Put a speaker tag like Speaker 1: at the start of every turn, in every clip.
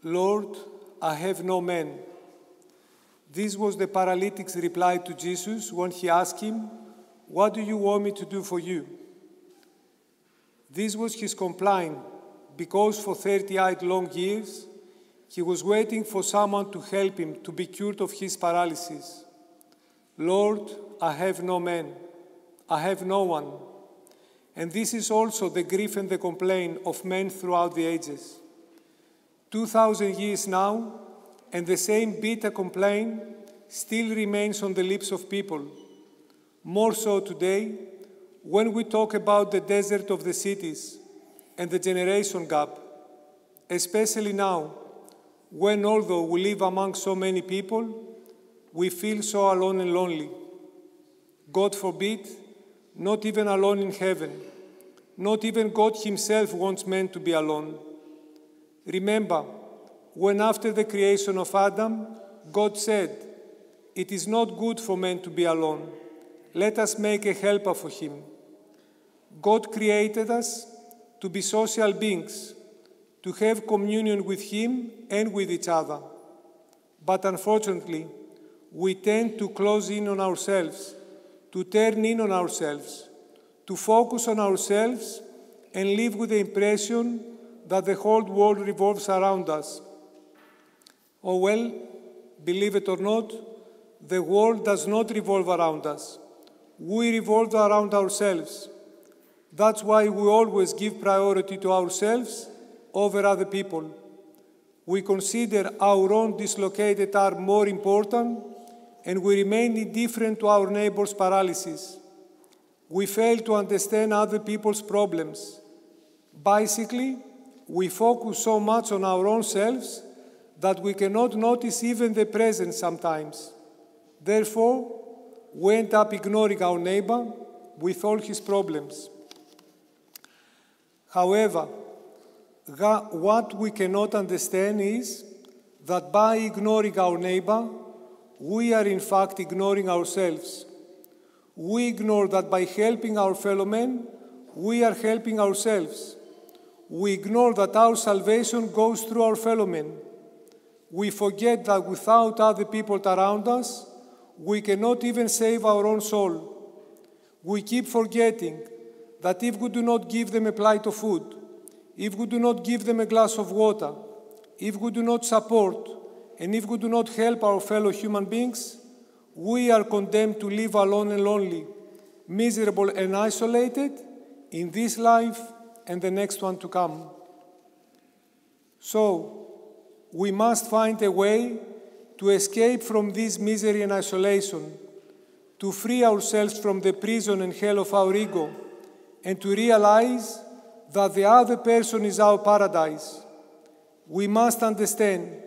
Speaker 1: Lord, I have no man. This was the paralytic's reply to Jesus when he asked him, "What do you want me to do for you?" This was his complaint, because for 38 long years, he was waiting for someone to help him to be cured of his paralysis. Lord, I have no man. I have no one. And this is also the grief and the complaint of men throughout the ages. 2,000 years now, and the same bitter complaint still remains on the lips of people. More so today, when we talk about the desert of the cities and the generation gap, especially now, when although we live among so many people, we feel so alone and lonely. God forbid, not even alone in heaven. Not even God himself wants men to be alone. Remember, when after the creation of Adam, God said, "It is not good for man to be alone. Let us make a helper for him." God created us to be social beings, to have communion with him and with each other. But unfortunately, we tend to close in on ourselves, to turn in on ourselves, to focus on ourselves and live with the impression that the whole world revolves around us. Oh well, believe it or not, the world does not revolve around us. We revolve around ourselves. That's why we always give priority to ourselves over other people. We consider our own dislocated arm more important, and we remain indifferent to our neighbor's paralysis. We fail to understand other people's problems. Basically, we focus so much on our own selves that we cannot notice even the present sometimes. Therefore, we end up ignoring our neighbor with all his problems. However, what we cannot understand is that by ignoring our neighbor, we are in fact ignoring ourselves. We ignore that by helping our fellow men, we are helping ourselves. We ignore that our salvation goes through our fellow men. We forget that without other people around us, we cannot even save our own soul. We keep forgetting that if we do not give them a plate of food, if we do not give them a glass of water, if we do not support, and if we do not help our fellow human beings, we are condemned to live alone and lonely, miserable and isolated in this life and the next one to come. So, we must find a way to escape from this misery and isolation, to free ourselves from the prison and hell of our ego, and to realize that the other person is our paradise. We must understand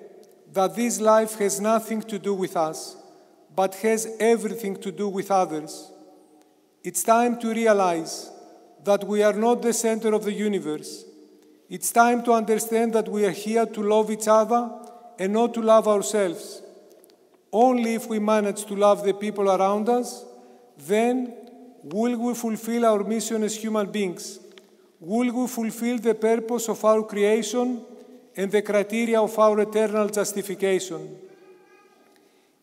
Speaker 1: that this life has nothing to do with us, but has everything to do with others. It's time to realize that we are not the center of the universe. It's time to understand that we are here to love each other and not to love ourselves. Only if we manage to love the people around us, then will we fulfill our mission as human beings. Will we fulfill the purpose of our creation and the criteria of our eternal justification?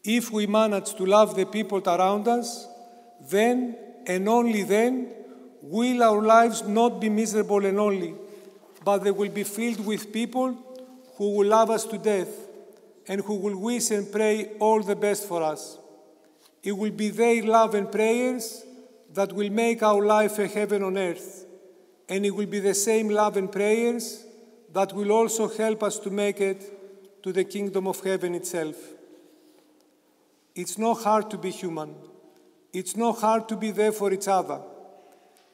Speaker 1: If we manage to love the people around us, then and only then will our lives not be miserable and lonely, but they will be filled with people who will love us to death and who will wish and pray all the best for us. It will be their love and prayers that will make our life a heaven on earth, and it will be the same love and prayers that will also help us to make it to the kingdom of heaven itself. It's not hard to be human. It's not hard to be there for each other.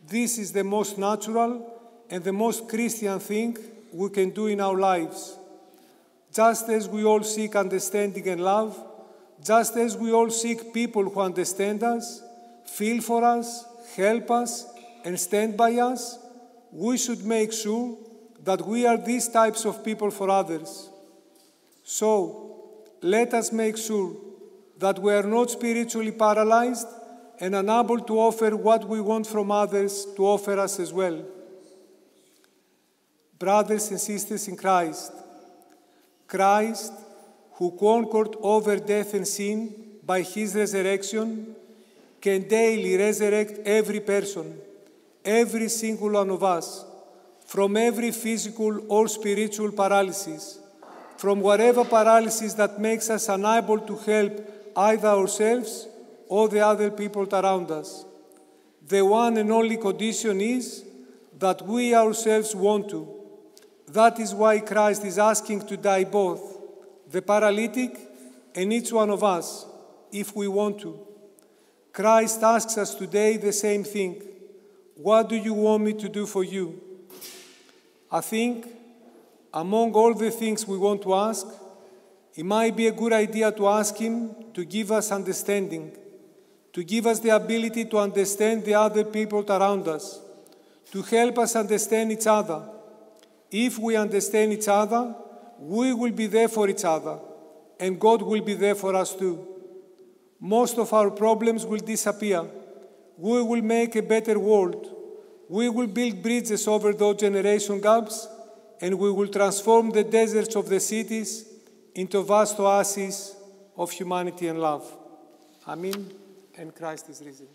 Speaker 1: This is the most natural and the most Christian thing we can do in our lives. Just as we all seek understanding and love, just as we all seek people who understand us, feel for us, help us, and stand by us, we should make sure that we are these types of people for others. So, let us make sure that we are not spiritually paralyzed and unable to offer what we want from others to offer us as well. Brothers and sisters in Christ, Christ, who conquered over death and sin by his resurrection, can daily resurrect every person, every single one of us, from every physical or spiritual paralysis, from whatever paralysis that makes us unable to help either ourselves or the other people around us. The one and only condition is that we ourselves want to. That is why Christ is asking to die both the paralytic and each one of us, if we want to. Christ asks us today the same thing. What do you want me to do for you? I think, among all the things we want to ask, it might be a good idea to ask Him to give us understanding, to give us the ability to understand the other people around us, to help us understand each other. If we understand each other, we will be there for each other, and God will be there for us too. Most of our problems will disappear. We will make a better world. We will build bridges over those generation gaps, and we will transform the deserts of the cities into vast oases of humanity and love. Amen. And Christ is risen.